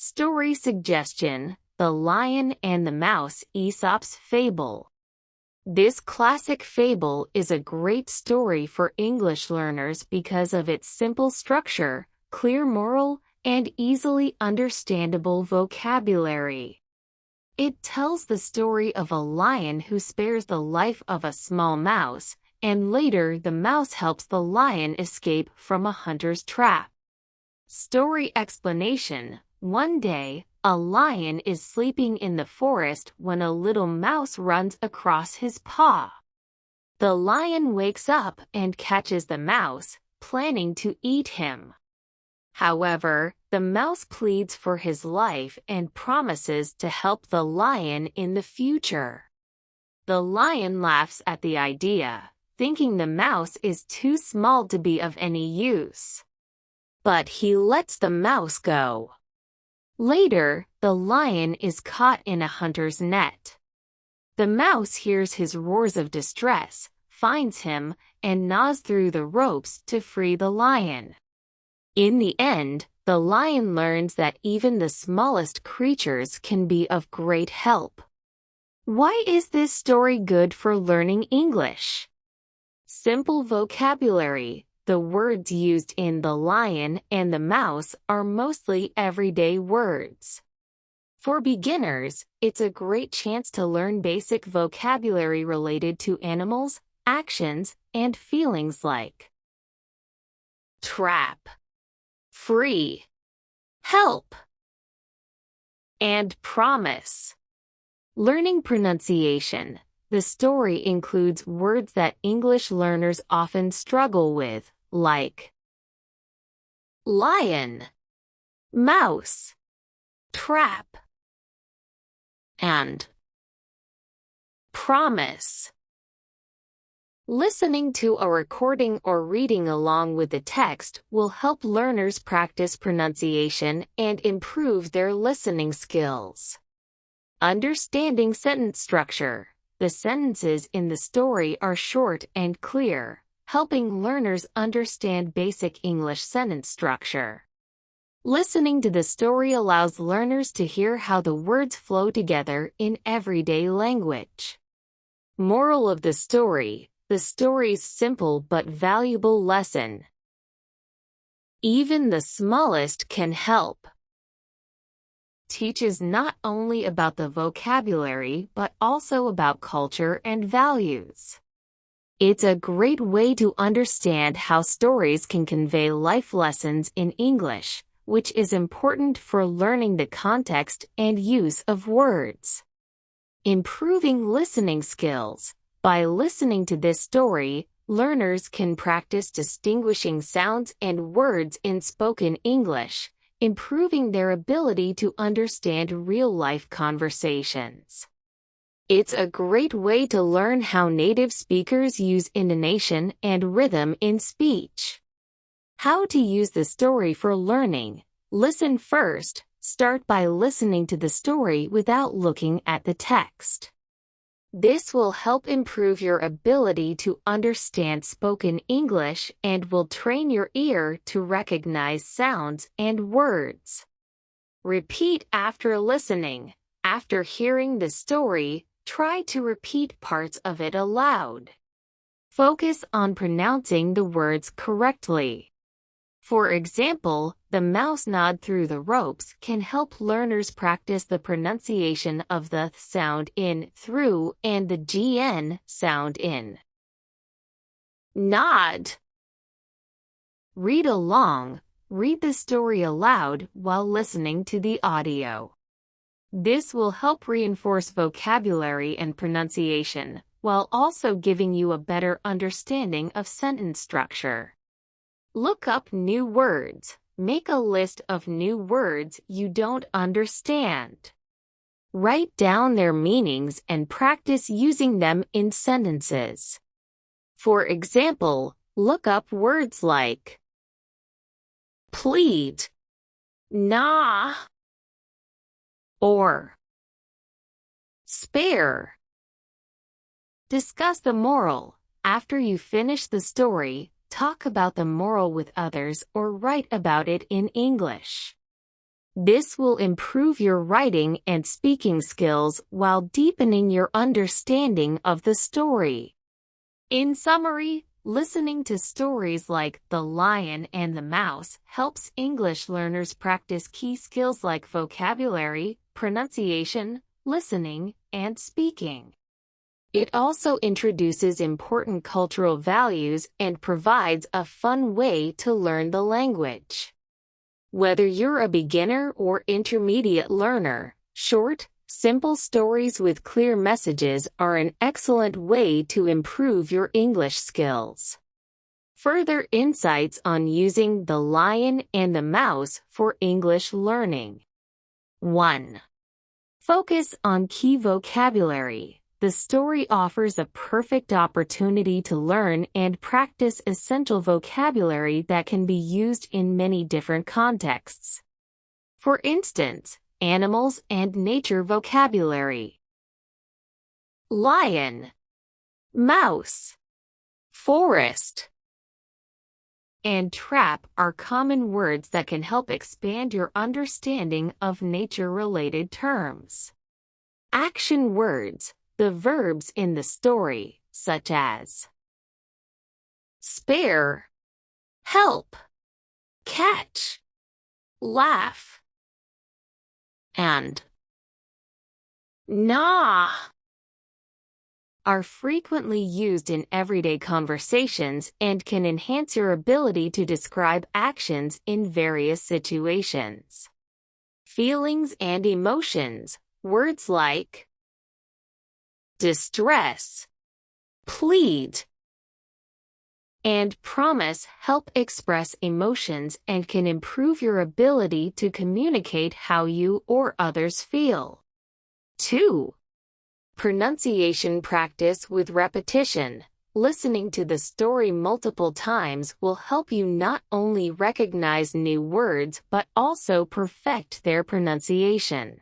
Story suggestion: The Lion and the Mouse, Aesop's Fable. This classic fable is a great story for English learners because of its simple structure, clear moral, and easily understandable vocabulary. It tells the story of a lion who spares the life of a small mouse, and later the mouse helps the lion escape from a hunter's trap. Story explanation: One day, a lion is sleeping in the forest when a little mouse runs across his paw. The lion wakes up and catches the mouse, planning to eat him. However, the mouse pleads for his life and promises to help the lion in the future. The lion laughs at the idea, thinking the mouse is too small to be of any use. But he lets the mouse go. Later, the lion is caught in a hunter's net. The mouse hears his roars of distress, finds him, and gnaws through the ropes to free the lion. In the end, the lion learns that even the smallest creatures can be of great help. Why is this story good for learning English? Simple vocabulary. The words used in The Lion and the Mouse are mostly everyday words. For beginners, it's a great chance to learn basic vocabulary related to animals, actions, and feelings like trap, free, help, and promise. Learning pronunciation. The story includes words that English learners often struggle with, like lion, mouse, trap, and promise. Listening to a recording or reading along with the text will help learners practice pronunciation and improve their listening skills. Understanding sentence structure. The sentences in the story are short and clear, helping learners understand basic English sentence structure. Listening to the story allows learners to hear how the words flow together in everyday language. Moral of the story: the story's simple but valuable lesson. Even the smallest can help. Teaches not only about the vocabulary but also about culture and values. It's a great way to understand how stories can convey life lessons in English, which is important for learning the context and use of words. Improving listening skills. By listening to this story, learners can practice distinguishing sounds and words in spoken English, improving their ability to understand real-life conversations. It's a great way to learn how native speakers use intonation and rhythm in speech. How to use the story for learning. Listen first. Start by listening to the story without looking at the text. This will help improve your ability to understand spoken English and will train your ear to recognize sounds and words. Repeat after listening. After hearing the story, try to repeat parts of it aloud. Focus on pronouncing the words correctly. For example, the mouse gnawed through the ropes can help learners practice the pronunciation of the th sound in through and the gn sound in gnawed. Read along. Read the story aloud while listening to the audio. This will help reinforce vocabulary and pronunciation, while also giving you a better understanding of sentence structure. Look up new words. Make a list of new words you don't understand. Write down their meanings and practice using them in sentences. For example, look up words like plead, gnaw, or spare. Discuss the moral. After you finish the story, talk about the moral with others or write about it in English. This will improve your writing and speaking skills while deepening your understanding of the story. In summary, listening to stories like The Lion and the Mouse helps English learners practice key skills like vocabulary, pronunciation, listening, and speaking. It also introduces important cultural values and provides a fun way to learn the language. Whether you're a beginner or intermediate learner, short, simple stories with clear messages are an excellent way to improve your English skills. Further insights on using The Lion and the Mouse for English learning. 1. Focus on key vocabulary. The story offers a perfect opportunity to learn and practice essential vocabulary that can be used in many different contexts. For instance, animals and nature vocabulary. Lion, mouse, forest, and trap are common words that can help expand your understanding of nature-related terms. Action words. The verbs in the story, such as spare, help, catch, laugh, and gnaw, are frequently used in everyday conversations and can enhance your ability to describe actions in various situations. Feelings and emotions. Words like distress, plead, and promise help express emotions and can improve your ability to communicate how you or others feel. 2. Pronunciation practice with repetition. Listening to the story multiple times will help you not only recognize new words but also perfect their pronunciation.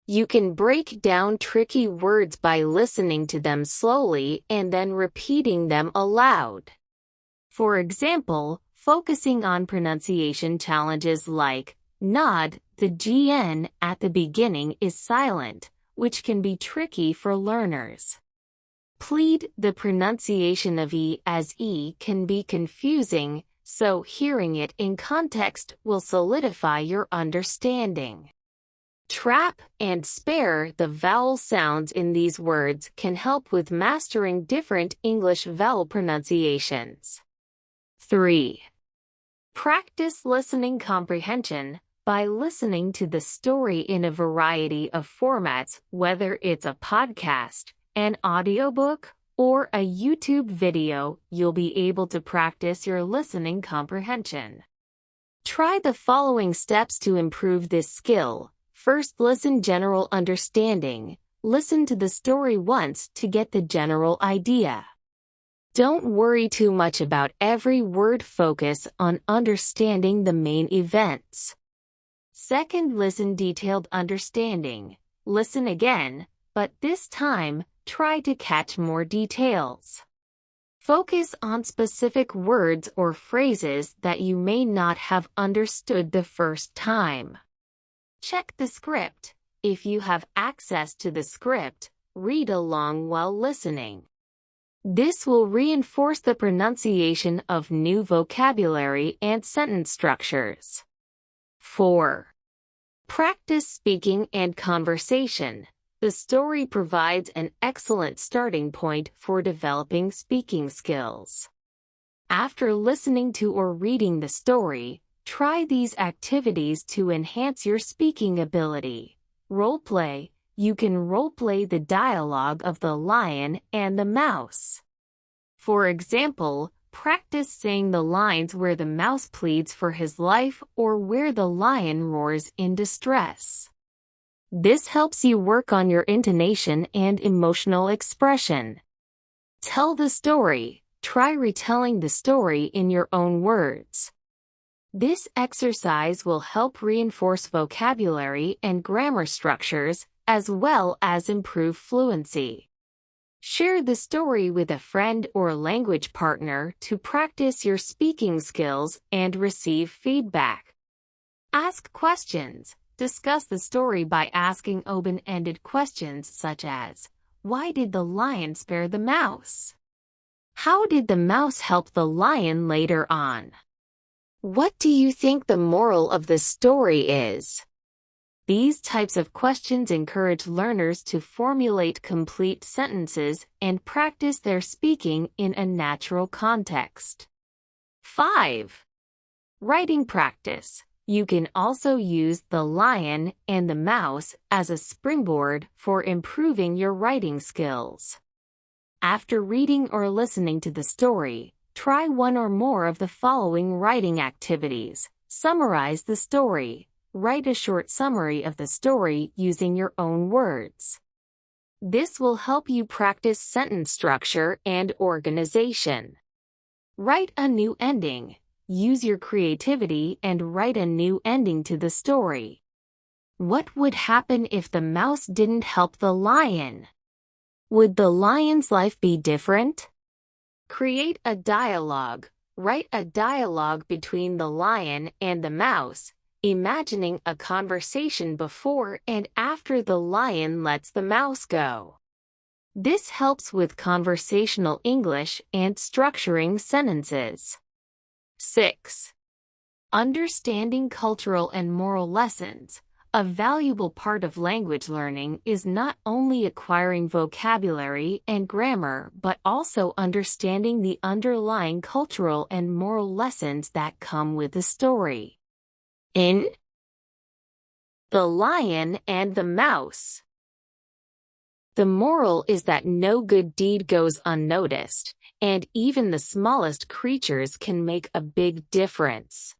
You can break down tricky words by listening to them slowly and then repeating them aloud. For example, focusing on pronunciation challenges like nod, the GN at the beginning is silent, which can be tricky for learners. Plead, the pronunciation of E as E can be confusing, so hearing it in context will solidify your understanding. Trap and spare, the vowel sounds in these words can help with mastering different English vowel pronunciations. 3. Practice listening comprehension. By listening to the story in a variety of formats, whether it's a podcast, an audiobook, or a YouTube video, you'll be able to practice your listening comprehension. Try the following steps to improve this skill. First, listen general understanding. Listen to the story once to get the general idea. Don't worry too much about every word, focus on understanding the main events. Second, listen detailed understanding. Listen again, but this time, try to catch more details. Focus on specific words or phrases that you may not have understood the first time. Check the script. If you have access to the script, read along while listening. This will reinforce the pronunciation of new vocabulary and sentence structures. 4. Practice speaking and conversation. The story provides an excellent starting point for developing speaking skills. After listening to or reading the story, try these activities to enhance your speaking ability. Roleplay. You can roleplay the dialogue of The Lion and the Mouse. For example, practice saying the lines where the mouse pleads for his life or where the lion roars in distress. This helps you work on your intonation and emotional expression. Tell the story. Try retelling the story in your own words. This exercise will help reinforce vocabulary and grammar structures, as well as improve fluency. Share the story with a friend or language partner to practice your speaking skills and receive feedback. Ask questions. Discuss the story by asking open-ended questions such as, why did the lion spare the mouse? How did the mouse help the lion later on? What do you think the moral of the story is? These types of questions encourage learners to formulate complete sentences and practice their speaking in a natural context. 5. Writing practice. You can also use the lion and the mouse as a springboard for improving your writing skills. After reading or listening to the story, try one or more of the following writing activities. Summarize the story. Write a short summary of the story using your own words. This will help you practice sentence structure and organization. Write a new ending. Use your creativity and write a new ending to the story. What would happen if the mouse didn't help the lion? Would the lion's life be different? Create a dialogue. Write a dialogue between the lion and the mouse, imagining a conversation before and after the lion lets the mouse go. This helps with conversational English and structuring sentences. 6. Understanding cultural and moral lessons. A valuable part of language learning is not only acquiring vocabulary and grammar but also understanding the underlying cultural and moral lessons that come with the story. In The Lion and the Mouse. The moral is that no good deed goes unnoticed, and even the smallest creatures can make a big difference.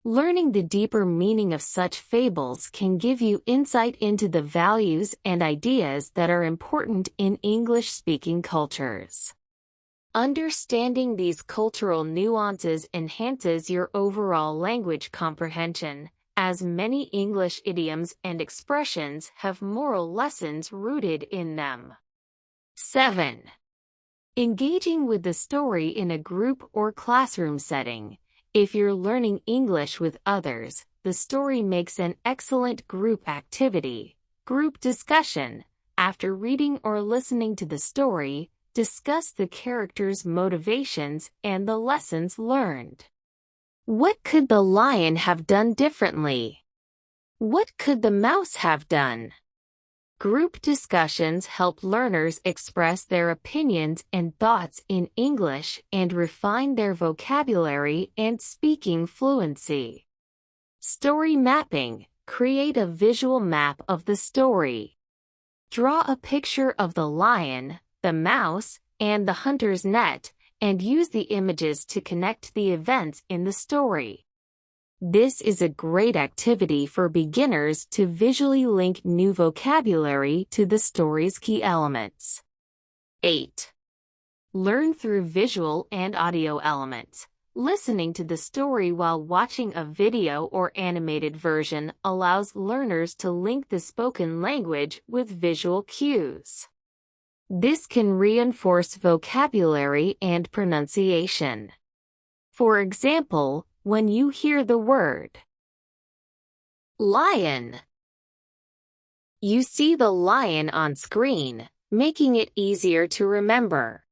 Learning the deeper meaning of such fables can give you insight into the values and ideas that are important in English-speaking cultures. Understanding these cultural nuances enhances your overall language comprehension, as many English idioms and expressions have moral lessons rooted in them. 7. Engaging with the story in a group or classroom setting. If you're learning English with others, the story makes an excellent group activity. Group discussion. After reading or listening to the story, discuss the characters' motivations and the lessons learned. What could the lion have done differently? What could the mouse have done? Group discussions help learners express their opinions and thoughts in English and refine their vocabulary and speaking fluency. Story mapping. Create a visual map of the story. Draw a picture of the lion, the mouse, and the hunter's net, and use the images to connect the events in the story. This is a great activity for beginners to visually link new vocabulary to the story's key elements. 8. Learn through visual and audio elements. Listening to the story while watching a video or animated version allows learners to link the spoken language with visual cues. This can reinforce vocabulary and pronunciation. For example, when you hear the word lion, you see the lion on screen, making it easier to remember.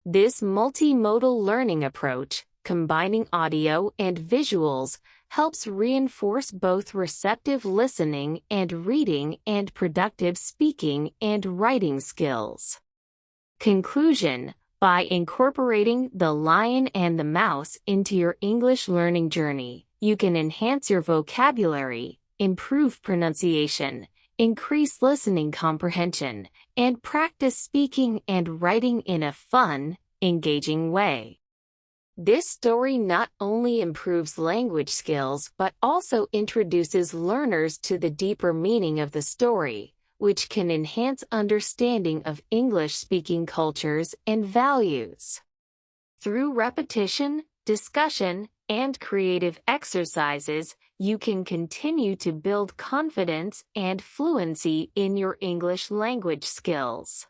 This multimodal learning approach, combining audio and visuals, helps reinforce both receptive listening and reading and productive speaking and writing skills. Conclusion. By incorporating the lion and the mouse into your English learning journey, you can enhance your vocabulary, improve pronunciation, increase listening comprehension, and practice speaking and writing in a fun, engaging way. This story not only improves language skills but also introduces learners to the deeper meaning of the story, which can enhance understanding of English-speaking cultures and values. Through repetition, discussion, and creative exercises, you can continue to build confidence and fluency in your English language skills.